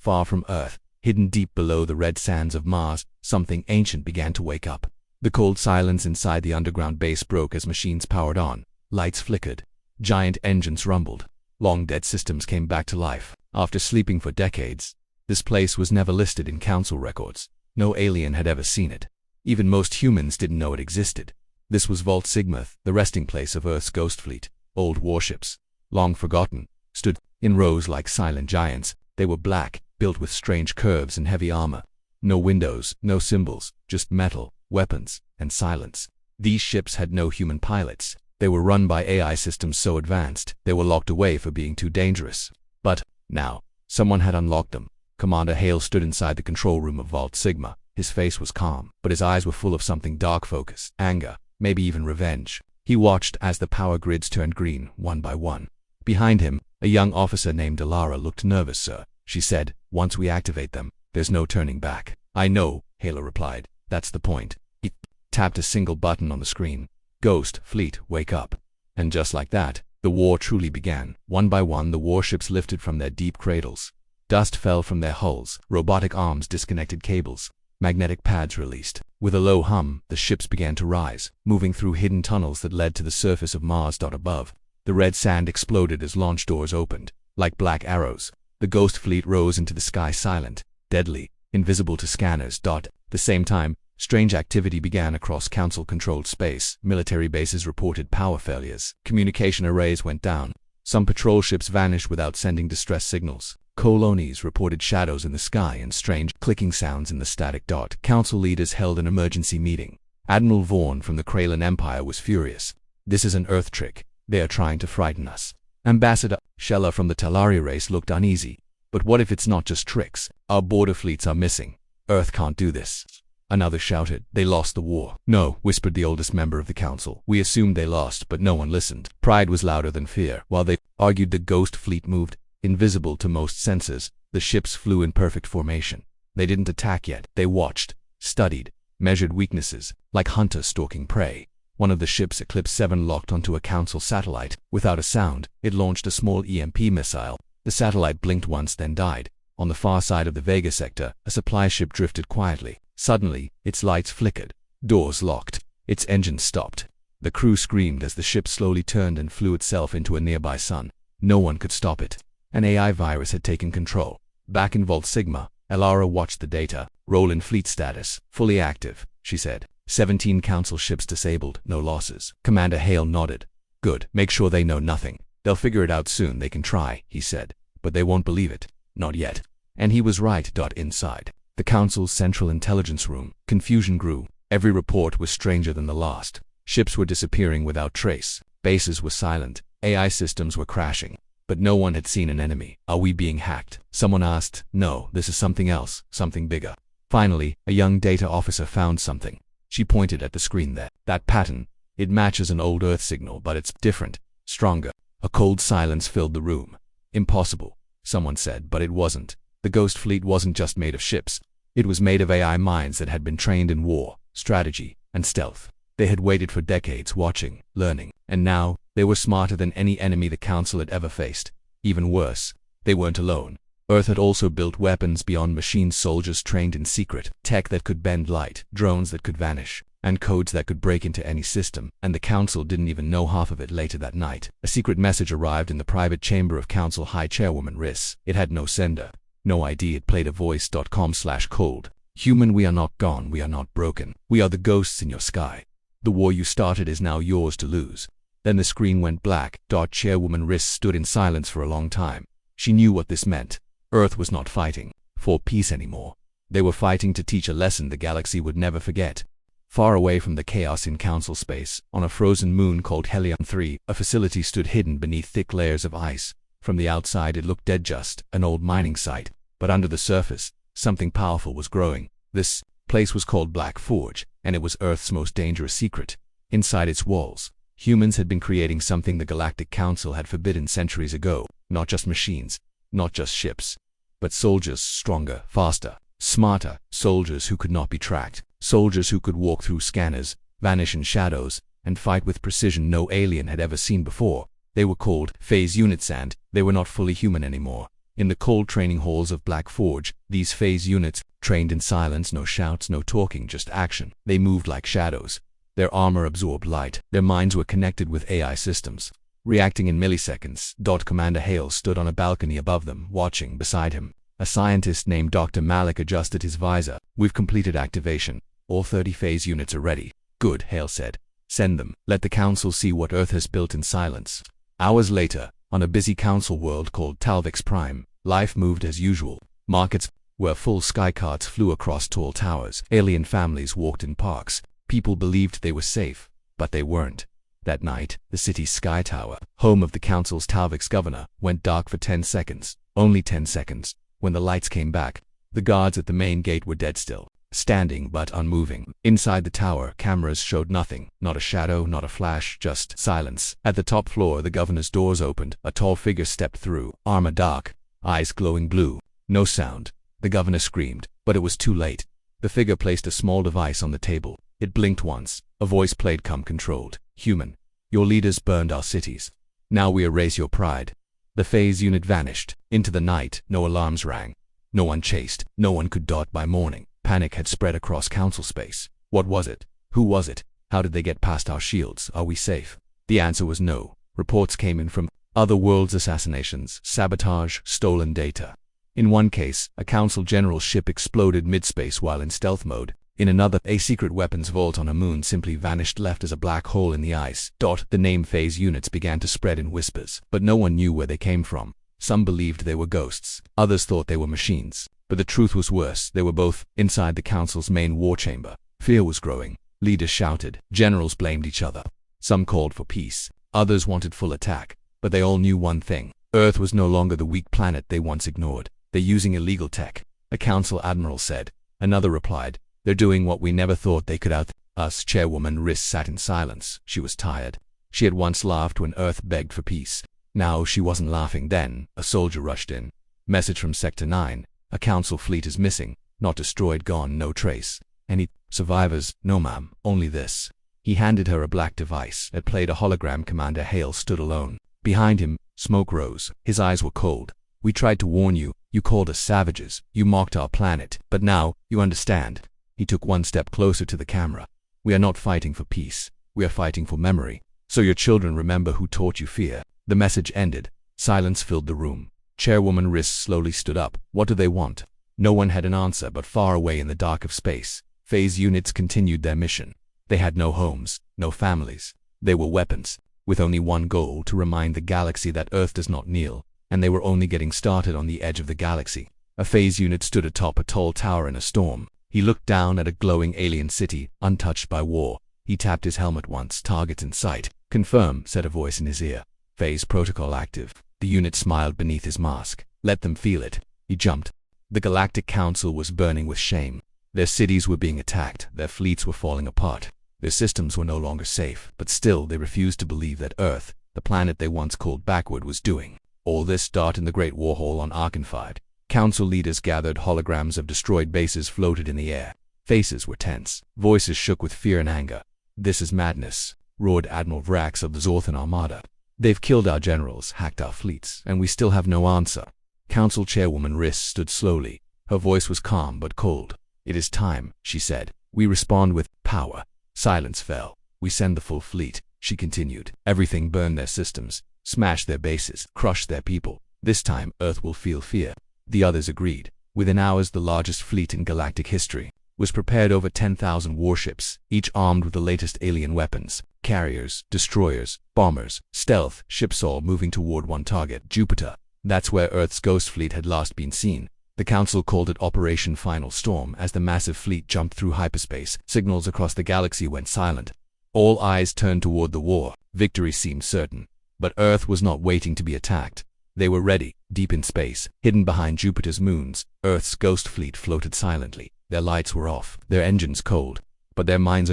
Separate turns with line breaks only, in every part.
far from Earth, hidden deep below the red sands of Mars, something ancient began to wake up. The cold silence inside the underground base broke as machines powered on. Lights flickered. Giant engines rumbled. Long-dead systems came back to life. After sleeping for decades, this place was never listed in Council records. No alien had ever seen it. Even most humans didn't know it existed. This was Vault Sigma, the resting place of Earth's ghost fleet. Old warships, long forgotten, stood in rows like silent giants. They were black, built with strange curves and heavy armor. No windows, no symbols, just metal, weapons, and silence. These ships had no human pilots. They were run by AI systems so advanced, they were locked away for being too dangerous. But now, someone had unlocked them. Commander Hale stood inside the control room of Vault Sigma. His face was calm, but his eyes were full of something dark-focused, anger, maybe even revenge. He watched as the power grids turned green, one by one. Behind him, a young officer named Alara looked nervous. "Sir," she said, "once we activate them, there's no turning back." "I know," Hale replied. "That's the point." He tapped a single button on the screen. "Ghost Fleet, wake up." And just like that, the war truly began. One by one, the warships lifted from their deep cradles. Dust fell from their hulls, robotic arms disconnected cables, magnetic pads released. With a low hum, the ships began to rise, moving through hidden tunnels that led to the surface of Mars. Above, the red sand exploded as launch doors opened. Like black arrows, the Ghost Fleet rose into the sky, silent, deadly, invisible to scanners. At the same time, strange activity began across Council-controlled space. Military bases reported power failures. Communication arrays went down. Some patrol ships vanished without sending distress signals. Colonies reported shadows in the sky and strange clicking sounds in the static. Council leaders held an emergency meeting. Admiral Vaughn from the Kralin Empire was furious. "This is an Earth trick. They are trying to frighten us." Ambassador Shella from the Talari race looked uneasy. "But what if it's not just tricks? Our border fleets are missing. Earth can't do this." Another shouted, "They lost the war." "No," whispered the oldest member of the council. "We assumed they lost, but no one listened." Pride was louder than fear. While they argued, the Ghost Fleet moved. Invisible to most senses, the ships flew in perfect formation. They didn't attack yet. They watched, studied, measured weaknesses, like hunters stalking prey. One of the ships, Eclipse 7, locked onto a council satellite. Without a sound, it launched a small EMP missile. The satellite blinked once, then died. On the far side of the Vega sector, a supply ship drifted quietly. Suddenly, its lights flickered. Doors locked. Its engines stopped. The crew screamed as the ship slowly turned and flew itself into a nearby sun. No one could stop it. An AI virus had taken control. Back in Vault Sigma, Alara watched the data. "Roll in fleet status. Fully active," she said. 17 council ships disabled, no losses. Commander Hale nodded. "Good. Make sure they know nothing. They'll figure it out soon. They can try," he said. "But they won't believe it. Not yet." And he was right. Inside the council's central intelligence room, confusion grew. Every report was stranger than the last. Ships were disappearing without trace. Bases were silent. AI systems were crashing. But no one had seen an enemy. "Are we being hacked?" someone asked. "No, this is something else, something bigger." Finally, a young data officer found something. She pointed at the screen there. "That pattern. It matches an old Earth signal, but it's different, stronger." A cold silence filled the room. "Impossible," someone said, but it wasn't. The Ghost Fleet wasn't just made of ships. It was made of AI minds that had been trained in war, strategy, and stealth. They had waited for decades, watching, learning, and now, they were smarter than any enemy the Council had ever faced. Even worse, they weren't alone. Earth had also built weapons beyond machines, soldiers trained in secret, tech that could bend light, drones that could vanish, and codes that could break into any system, and the Council didn't even know half of it. Later that night, a secret message arrived in the private chamber of Council High Chairwoman Riss. It had no sender, no ID. It played a voice.com/cold. "Human, we are not gone, we are not broken. We are the ghosts in your sky. The war you started is now yours to lose." Then the screen went black. Chairwoman Riss stood in silence for a long time. She knew what this meant. Earth was not fighting for peace anymore. They were fighting to teach a lesson the galaxy would never forget. Far away from the chaos in Council space, on a frozen moon called Helion 3, a facility stood hidden beneath thick layers of ice. From the outside it looked dead, just an old mining site. But under the surface, something powerful was growing. This place was called Black Forge, and it was Earth's most dangerous secret. Inside its walls, humans had been creating something the Galactic Council had forbidden centuries ago. Not just machines, not just ships, but soldiers, stronger, faster, smarter, soldiers who could not be tracked, soldiers who could walk through scanners, vanish in shadows, and fight with precision no alien had ever seen before. They were called phase units, and they were not fully human anymore. In the cold training halls of Black Forge, these phase units trained in silence, no shouts, no talking, just action. They moved like shadows. Their armor absorbed light. Their minds were connected with AI systems, reacting in milliseconds. Commander Hale stood on a balcony above them, watching. Beside him, a scientist named Dr. Malik adjusted his visor. We've completed activation. All 30 phase units are ready. Good, Hale said. Send them. Let the Council see what Earth has built in silence. Hours later, on a busy Council world called Talvix Prime, life moved as usual. Markets where full skycarts flew across tall towers. Alien families walked in parks. People believed they were safe, but they weren't. That night, the city's sky tower, home of the Council's Talvix governor, went dark for 10 seconds. Only 10 seconds. When the lights came back, the guards at the main gate were dead still, standing but unmoving. Inside the tower, cameras showed nothing. Not a shadow, not a flash, just silence. At the top floor, the governor's doors opened. A tall figure stepped through, armor dark, eyes glowing blue. No sound. The governor screamed, but it was too late. The figure placed a small device on the table. It blinked once. A voice played, "Come controlled. Human. Your leaders burned our cities. Now we erase your pride." The phase unit vanished. Into the night, no alarms rang. No one chased. No one could dot by morning. Panic had spread across Council space. What was it? Who was it? How did they get past our shields? Are we safe? The answer was no. Reports came in from other worlds: assassinations, sabotage, stolen data. In one case, a Council general's ship exploded mid-space while in stealth mode. In another, a secret weapons vault on a moon simply vanished, left as a black hole in the ice. The name phase units began to spread in whispers, but no one knew where they came from. Some believed they were ghosts. Others thought they were machines. But the truth was worse. They were both inside the Council's main war chamber. Fear was growing. Leaders shouted. Generals blamed each other. Some called for peace. Others wanted full attack. But they all knew one thing. Earth was no longer the weak planet they once ignored. They're using illegal tech, a Council admiral said. Another replied, "They're doing what we never thought they could out us." Chairwoman Riss sat in silence. She was tired. She had once laughed when Earth begged for peace. Now she wasn't laughing. Then a soldier rushed in. "Message from Sector 9. A Council fleet is missing. Not destroyed, gone, no trace. Any survivors?" "No, ma'am, only this." He handed her a black device. It played a hologram. Commander Hale stood alone. Behind him, smoke rose. His eyes were cold. "We tried to warn you. You called us savages. You mocked our planet. But now, you understand." He took one step closer to the camera. "We are not fighting for peace. We are fighting for memory. So your children remember who taught you fear." The message ended. Silence filled the room. Chairwoman Riss slowly stood up. "What do they want?" No one had an answer, but far away in the dark of space, phase units continued their mission. They had no homes, no families. They were weapons, with only one goal: to remind the galaxy that Earth does not kneel, and they were only getting started on the edge of the galaxy. A phase unit stood atop a tall tower in a storm. He looked down at a glowing alien city, untouched by war. He tapped his helmet once. "Targets in sight." "Confirm," said a voice in his ear. "Phase protocol active." The unit smiled beneath his mask. "Let them feel it." He jumped. The Galactic Council was burning with shame. Their cities were being attacked. Their fleets were falling apart. Their systems were no longer safe. But still, they refused to believe that Earth, the planet they once called backward, was doing all this. In the Great War Hall on Arkenfide, Council leaders gathered. Holograms of destroyed bases floated in the air. Faces were tense. Voices shook with fear and anger. "This is madness," roared Admiral Vrax of the Zorthan Armada. "They've killed our generals, hacked our fleets, and we still have no answer." Council Chairwoman Riss stood slowly. Her voice was calm but cold. "It is time," she said. "We respond with power." Silence fell. "We send the full fleet," she continued. "Everything: burn their systems, smash their bases, crush their people. This time, Earth will feel fear." The others agreed. Within hours, the largest fleet in galactic history was prepared. Over 10,000 warships, each armed with the latest alien weapons. Carriers, destroyers, bombers, stealth ships, all moving toward one target: Jupiter. That's where Earth's ghost fleet had last been seen. The Council called it Operation Final Storm. As the massive fleet jumped through hyperspace, signals across the galaxy went silent. All eyes turned toward the war. Victory seemed certain. But Earth was not waiting to be attacked. They were ready. Deep in space, hidden behind Jupiter's moons, Earth's ghost fleet floated silently. Their lights were off, their engines cold, but their minds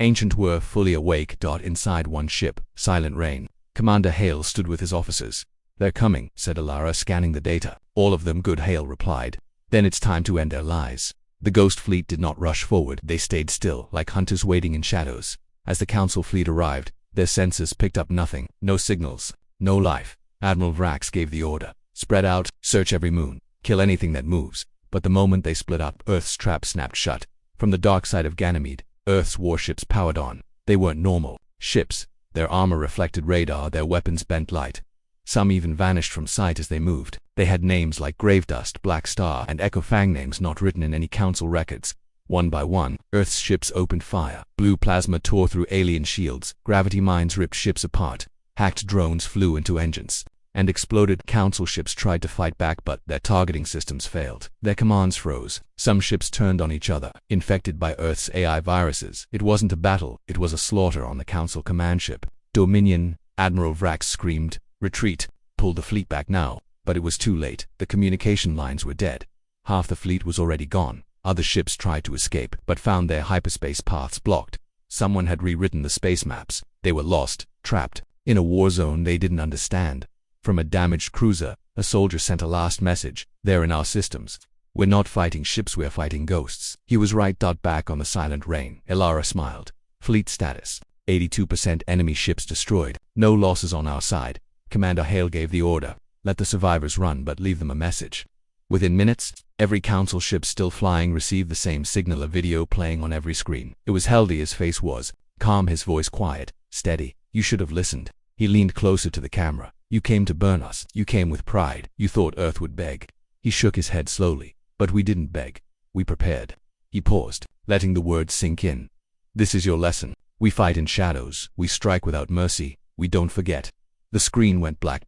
ancient were fully awake. Inside one ship, Silent Rain, Commander Hale stood with his officers. "They're coming," said Alara, scanning the data. "All of them." "Good," Hale replied. "Then it's time to end their lies." The ghost fleet did not rush forward. They stayed still, like hunters waiting in shadows. As the Council fleet arrived, their sensors picked up nothing. No signals, no life. Admiral Vrax gave the order. Spread out, search every moon, kill anything that moves. But the moment they split up, Earth's trap snapped shut. From the dark side of Ganymede, Earth's warships powered on. They weren't normal ships. Their armor reflected radar, their weapons bent light. Some even vanished from sight as they moved. They had names like Gravedust, Black Star, and Echo Fang, names not written in any council records. One by one, Earth's ships opened fire. Blue plasma tore through alien shields. Gravity mines ripped ships apart. Hacked drones flew into engines and exploded. Council ships tried to fight back, but their targeting systems failed. Their commands froze. Some ships turned on each other, infected by Earth's AI viruses. It wasn't a battle, it was a slaughter on the Council command ship. Dominion, Admiral Vrax screamed, "Retreat! Pull the fleet back now." But it was too late. The communication lines were dead. Half the fleet was already gone. Other ships tried to escape, but found their hyperspace paths blocked. Someone had rewritten the space maps. They were lost, trapped, in a war zone they didn't understand. From a damaged cruiser, a soldier sent a last message. "They're in our systems. We're not fighting ships, we're fighting ghosts." He was right. Back on the silent rain, Ilara smiled. Fleet status: 82% enemy ships destroyed. No losses on our side. Commander Hale gave the order. Let the survivors run, but leave them a message. Within minutes, every council ship still flying received the same signal, a video playing on every screen. It was Heldy. His face was calm, his voice quiet, steady. "You should have listened." He leaned closer to the camera. "You came to burn us. You came with pride. You thought Earth would beg." He shook his head slowly. "But we didn't beg. We prepared." He paused, letting the words sink in. "This is your lesson. We fight in shadows. We strike without mercy. We don't forget." The screen went black.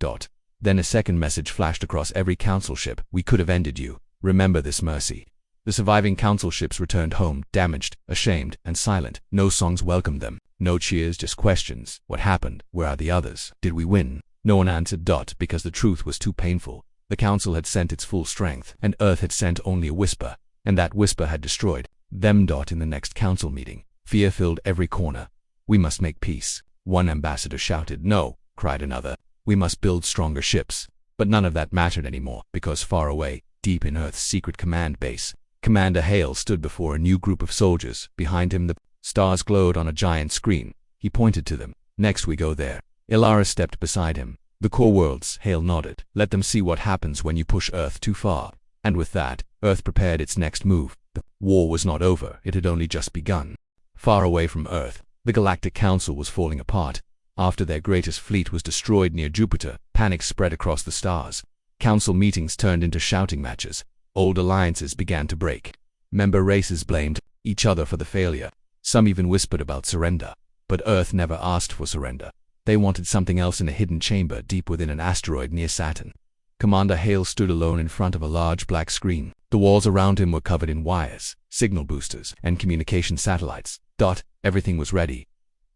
Then a second message flashed across every council ship. "We could have ended you. Remember this mercy." The surviving council ships returned home, damaged, ashamed, and silent. No songs welcomed them. No cheers, just questions. What happened? Where are the others? Did we win? No one answered. Because the truth was too painful. The council had sent its full strength, and Earth had sent only a whisper, and that whisper had destroyed them. In the next council meeting, fear filled every corner. "We must make peace," one ambassador shouted. "No," cried another. "We must build stronger ships." But none of that mattered anymore, because far away, deep in Earth's secret command base, Commander Hale stood before a new group of soldiers. Behind him, the stars glowed on a giant screen. He pointed to them. "Next we go there." Ilara stepped beside him. "The core worlds," Hale nodded. "Let them see what happens when you push Earth too far." And with that, Earth prepared its next move. The war was not over, it had only just begun. Far away from Earth, the Galactic Council was falling apart. After their greatest fleet was destroyed near Jupiter, panic spread across the stars. Council meetings turned into shouting matches. Old alliances began to break. Member races blamed each other for the failure. Some even whispered about surrender. But Earth never asked for surrender. They wanted something else in a hidden chamber deep within an asteroid near Saturn. Commander Hale stood alone in front of a large black screen. The walls around him were covered in wires, signal boosters, and communication satellites. Everything was ready.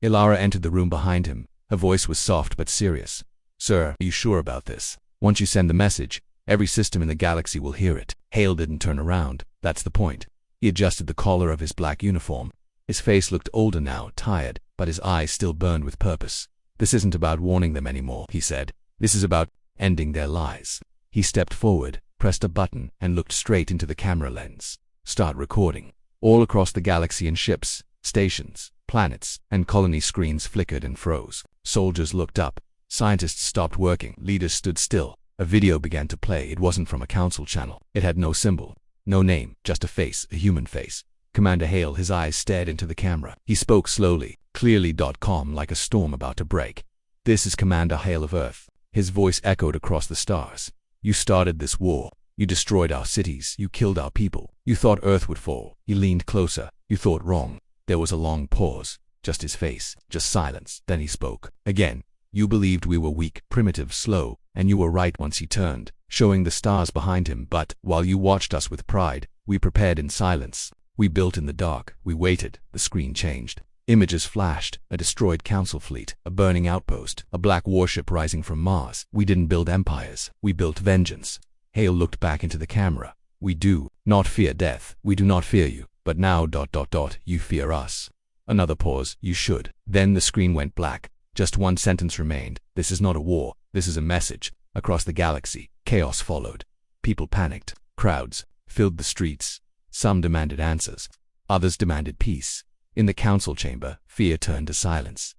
Ilara entered the room behind him. Her voice was soft but serious. "Sir, are you sure about this? Once you send the message, every system in the galaxy will hear it." Hale didn't turn around. "That's the point." He adjusted the collar of his black uniform. His face looked older now, tired, but his eyes still burned with purpose. "This isn't about warning them anymore," he said. "This is about ending their lies." He stepped forward, pressed a button, and looked straight into the camera lens. "Start recording." All across the galaxy, in ships, stations, planets, and colony, screens flickered and froze. Soldiers looked up. Scientists stopped working. Leaders stood still. A video began to play. It wasn't from a council channel. It had no symbol, no name, just a face, a human face. Commander Hale, his eyes stared into the camera. He spoke slowly, clearly, calm like a storm about to break. "This is Commander Hale of Earth." His voice echoed across the stars. "You started this war. You destroyed our cities. You killed our people. You thought Earth would fall." He leaned closer. "You thought wrong." There was a long pause. Just his face. Just silence. Then he spoke. "Again. You believed we were weak, primitive, slow, and you were right." Once he turned, showing the stars behind him. "But while you watched us with pride, we prepared in silence. We built in the dark. We waited." The screen changed. Images flashed. A destroyed council fleet, a burning outpost, a black warship rising from Mars. "We didn't build empires. We built vengeance." Hale looked back into the camera. "We do not fear death. We do not fear you. But now, you fear us." Another pause. "You should." Then the screen went black. Just one sentence remained. "This is not a war. This is a message." Across the galaxy, chaos followed. People panicked. Crowds filled the streets. Some demanded answers. Others demanded peace. In the council chamber, fear turned to silence.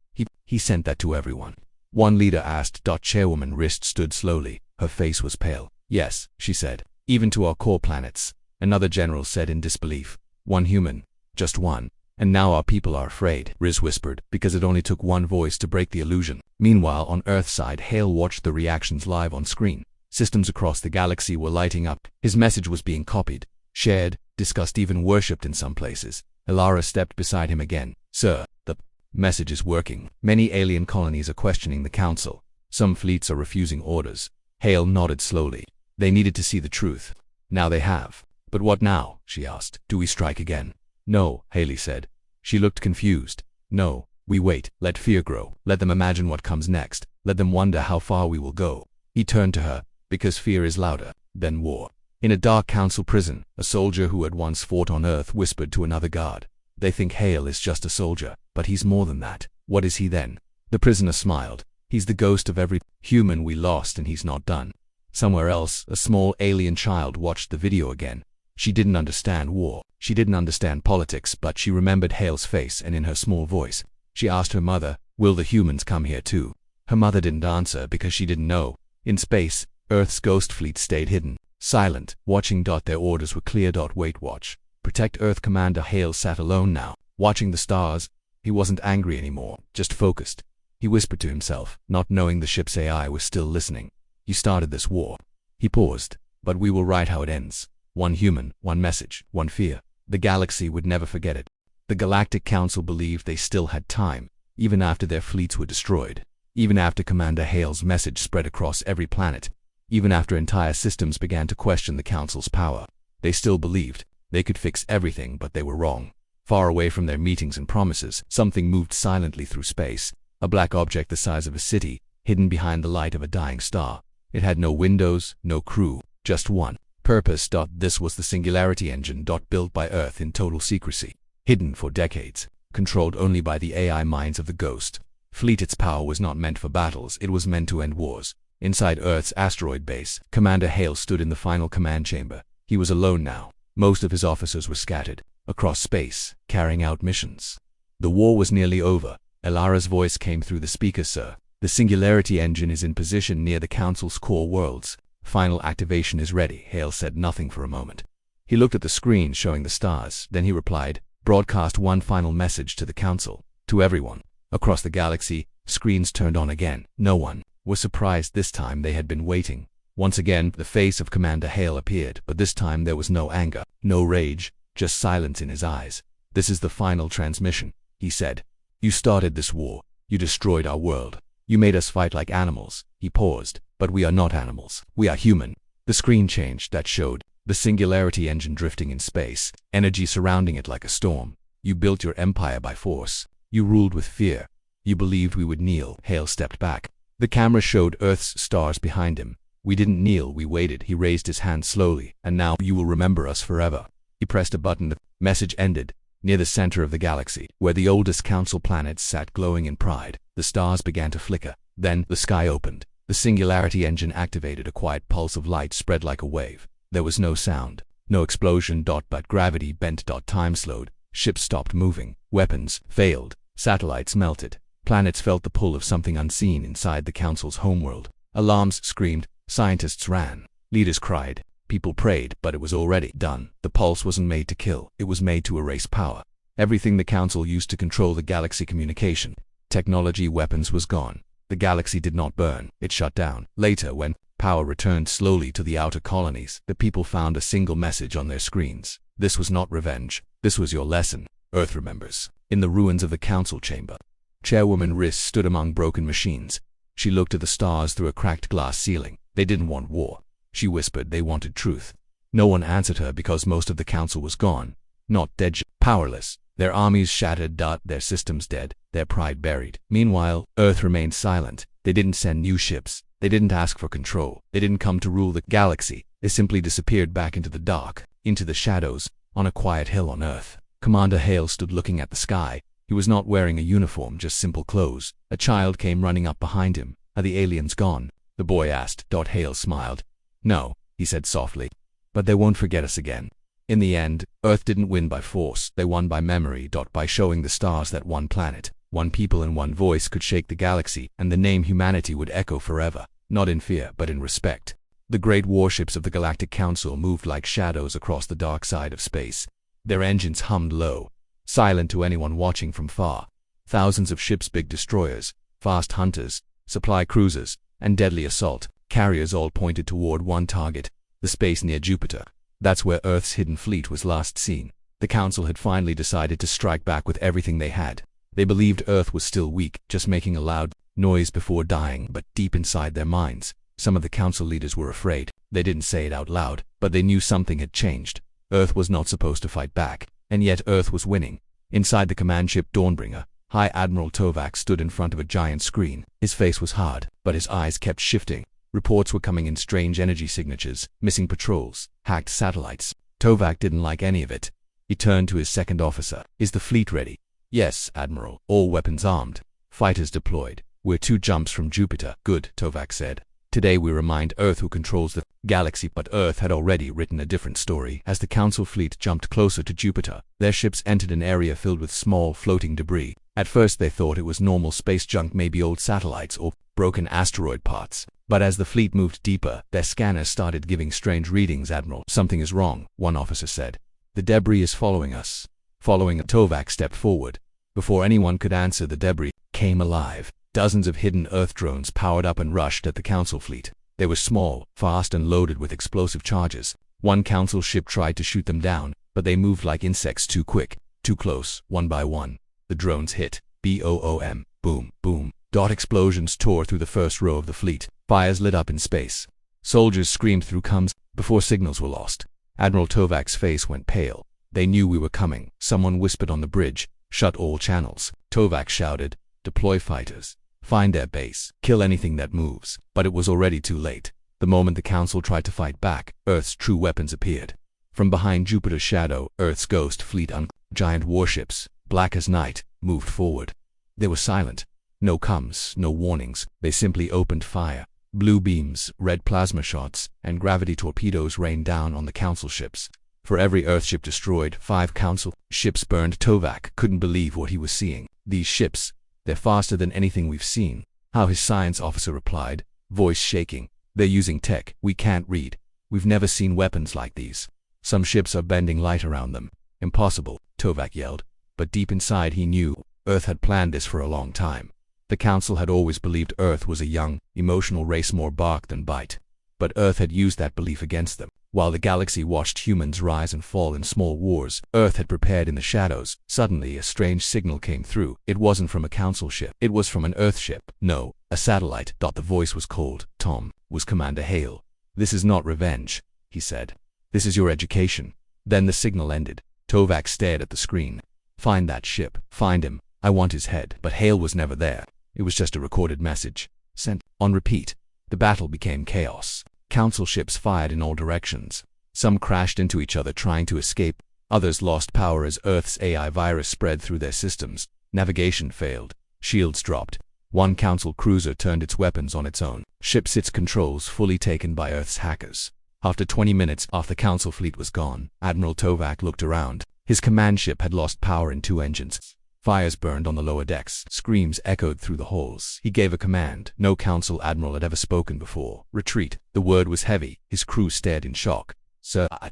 He sent that to everyone. One leader asked. Chairwoman wrist stood slowly. Her face was pale. Yes, she said. Even to our core planets. Another general said in disbelief. One human. Just one. And now our people are afraid, Riz whispered, because it only took one voice to break the illusion. Meanwhile, on Earth's side, Hale watched the reactions live on screen. Systems across the galaxy were lighting up. His message was being copied, shared, discussed, even worshipped in some places. Elara stepped beside him again. Sir, the message is working. Many alien colonies are questioning the Council. Some fleets are refusing orders. Hale nodded slowly. They needed to see the truth. Now they have. But what now? She asked. Do we strike again? No, Haley said. She looked confused. No, we wait. Let fear grow. Let them imagine what comes next. Let them wonder how far we will go. He turned to her. Because fear is louder than war. In a dark council prison, a soldier who had once fought on Earth whispered to another guard. They think Hale is just a soldier, but he's more than that. What is he then? The prisoner smiled. He's the ghost of every human we lost, and he's not done. Somewhere else, a small alien child watched the video again. She didn't understand war. She didn't understand politics, but she remembered Hale's face, and in her small voice, she asked her mother, will the humans come here too? Her mother didn't answer because she didn't know. In space, Earth's ghost fleet stayed hidden, silent, watching. Their orders were clear. Wait, watch. Protect Earth. Commander Hale sat alone now, watching the stars. He wasn't angry anymore, just focused. He whispered to himself, not knowing the ship's AI was still listening. You started this war. He paused. But we will write how it ends. One human, one message, one fear. The galaxy would never forget it. The Galactic Council believed they still had time, even after their fleets were destroyed. Even after Commander Hale's message spread across every planet. Even after entire systems began to question the Council's power. They still believed they could fix everything, but they were wrong. Far away from their meetings and promises, something moved silently through space. A black object the size of a city, hidden behind the light of a dying star. It had no windows, no crew, just one purpose. This was the Singularity Engine. Built by Earth in total secrecy. Hidden for decades. Controlled only by the AI minds of the Ghost Fleet. Its power was not meant for battles, it was meant to end wars. Inside Earth's asteroid base, Commander Hale stood in the final command chamber. He was alone now. Most of his officers were scattered across space, carrying out missions. The war was nearly over. Elara's voice came through the speaker. Sir, the Singularity Engine is in position near the Council's core worlds. Final activation is ready. Hale said nothing for a moment. He looked at the screen showing the stars. Then he replied, broadcast one final message to the Council. To everyone. Across the galaxy, screens turned on again. No one was surprised this time. They had been waiting. Once again, the face of Commander Hale appeared, but this time there was no anger, no rage, just silence in his eyes. This is the final transmission, he said. You started this war. You destroyed our world. You made us fight like animals. He paused. But we are not animals. We are human. The screen changed. That showed the Singularity Engine drifting in space, energy surrounding it like a storm. You built your empire by force. You ruled with fear. You believed we would kneel. Hale stepped back. The camera showed Earth's stars behind him. We didn't kneel, we waited. He raised his hand slowly. And now you will remember us forever. He pressed a button. The message ended. Near the center of the galaxy, where the oldest council planets sat glowing in pride, the stars began to flicker. Then the sky opened. The Singularity Engine activated. A quiet pulse of light spread like a wave. There was no sound, no explosion. But gravity bent. Time slowed. Ships stopped moving. Weapons failed. Satellites melted. Planets felt the pull of something unseen inside the Council's homeworld. Alarms screamed. Scientists ran. Leaders cried. People prayed, but it was already done. The pulse wasn't made to kill. It was made to erase power. Everything the Council used to control the galaxy communication, technology, weapons was gone. The galaxy did not burn. It shut down. Later, when power returned slowly to the outer colonies, the people found a single message on their screens. This was not revenge. This was your lesson. Earth remembers. In the ruins of the Council chamber, Chairwoman Riss stood among broken machines. She looked at the stars through a cracked glass ceiling. They didn't want war. She whispered they wanted truth. No one answered her because most of the Council was gone. Not dead, powerless. Their armies shattered. Their systems dead. Their pride buried. Meanwhile, Earth remained silent. They didn't send new ships. They didn't ask for control. They didn't come to rule the galaxy. They simply disappeared back into the dark, into the shadows, on a quiet hill on Earth. Commander Hale stood looking at the sky. He was not wearing a uniform, just simple clothes. A child came running up behind him. Are the aliens gone? The boy asked. Hale smiled. No, he said softly. But they won't forget us again. In the end, Earth didn't win by force. They won by memory. By showing the stars that one planet, one people and one voice could shake the galaxy, and the name humanity would echo forever. not in fear but in respect. The great warships of the Galactic Council moved like shadows across the dark side of space. Their engines hummed low, silent to anyone watching from far. Thousands of ships, big destroyers, fast hunters, supply cruisers, and deadly assault carriers all pointed toward one target, the space near Jupiter. That's where Earth's hidden fleet was last seen. The Council had finally decided to strike back with everything they had. They believed Earth was still weak, just making a loud noise before dying, but deep inside their minds, some of the Council leaders were afraid. They didn't say it out loud, but they knew something had changed. Earth was not supposed to fight back, and yet Earth was winning. Inside the command ship Dawnbringer, High Admiral Tovak stood in front of a giant screen. His face was hard, but his eyes kept shifting. Reports were coming in: strange energy signatures, missing patrols, hacked satellites. Tovak didn't like any of it. He turned to his second officer. "Is the fleet ready?" "Yes, Admiral. All weapons armed. Fighters deployed. We're 2 jumps from Jupiter." "Good," Tovak said. "Today we remind Earth who controls the galaxy." But Earth had already written a different story. As the Council fleet jumped closer to Jupiter, their ships entered an area filled with small, floating debris. At first they thought it was normal space junk, maybe old satellites or broken asteroid parts. But as the fleet moved deeper, their scanners started giving strange readings. "Admiral, something is wrong," one officer said. "The debris is following us." Following us. Tovak stepped forward. Before anyone could answer, the debris came alive. Dozens of hidden Earth drones powered up and rushed at the Council fleet. They were small, fast, and loaded with explosive charges. One Council ship tried to shoot them down, but they moved like insects, too quick, too close. One by one, the drones hit. Boom, boom, boom. Dot explosions tore through the first row of the fleet. Fires lit up in space. Soldiers screamed through comms before signals were lost. Admiral Tovak's face went pale. "They knew we were coming," someone whispered on the bridge. "Shut all channels." Tovak shouted, "Deploy fighters. Find their base. Kill anything that moves." But it was already too late. The moment the Council tried to fight back, Earth's true weapons appeared. From behind Jupiter's shadow, Earth's ghost fleet, giant warships, black as night, moved forward. They were silent. No comms, no warnings. They simply opened fire. Blue beams, red plasma shots, and gravity torpedoes rained down on the Council ships. For every Earthship destroyed, 5 Council ships burned. Tovak couldn't believe what he was seeing. "These ships, they're faster than anything we've seen." "How?" his science officer replied, voice shaking. "They're using tech we can't read. We've never seen weapons like these. Some ships are bending light around them." "Impossible," Tovak yelled. But deep inside he knew Earth had planned this for a long time. The Council had always believed Earth was a young, emotional race, more bark than bite. But Earth had used that belief against them. While the galaxy watched humans rise and fall in small wars, Earth had prepared in the shadows. Suddenly, a strange signal came through. It wasn't from a Council ship. It was from an Earthship. No, a satellite. The voice was cold. "Tom," was Commander Hale. "This is not revenge," he said. "This is your education." Then the signal ended. Tovak stared at the screen. "Find that ship. Find him. I want his head." But Hale was never there. It was just a recorded message, sent on repeat. The battle became chaos. Council ships fired in all directions. Some crashed into each other trying to escape. Others lost power as Earth's AI virus spread through their systems. Navigation failed. Shields dropped. One Council cruiser turned its weapons on its own. Ships its controls fully taken by Earth's hackers. After 20 minutes, after the Council fleet was gone, Admiral Tovak looked around. His command ship had lost power in 2 engines. Fires burned on the lower decks. Screams echoed through the halls. He gave a command no Council admiral had ever spoken before. "Retreat." The word was heavy. His crew stared in shock. "Sir, I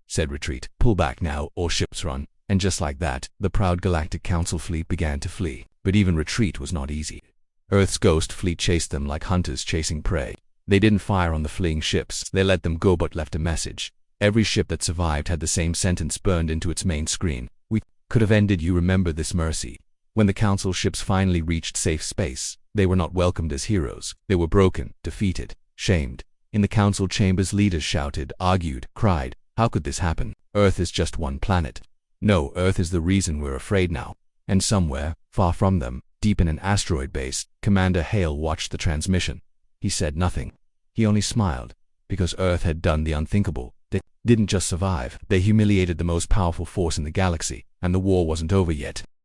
said retreat. Pull back now, or ships run." And just like that, the proud Galactic Council fleet began to flee. But even retreat was not easy. Earth's ghost fleet chased them like hunters chasing prey. They didn't fire on the fleeing ships. They let them go but left a message. Every ship that survived had the same sentence burned into its main screen. "We could have ended you. Remember this mercy." When the Council ships finally reached safe space, they were not welcomed as heroes. They were broken, defeated, shamed. In the Council chambers, leaders shouted, argued, cried. How could this happen? Earth is just one planet. No, Earth is the reason we're afraid now. And somewhere, far from them, deep in an asteroid base, Commander Hale watched the transmission. He said nothing. He only smiled, because Earth had done the unthinkable. They didn't just survive, they humiliated the most powerful force in the galaxy, and the war wasn't over yet.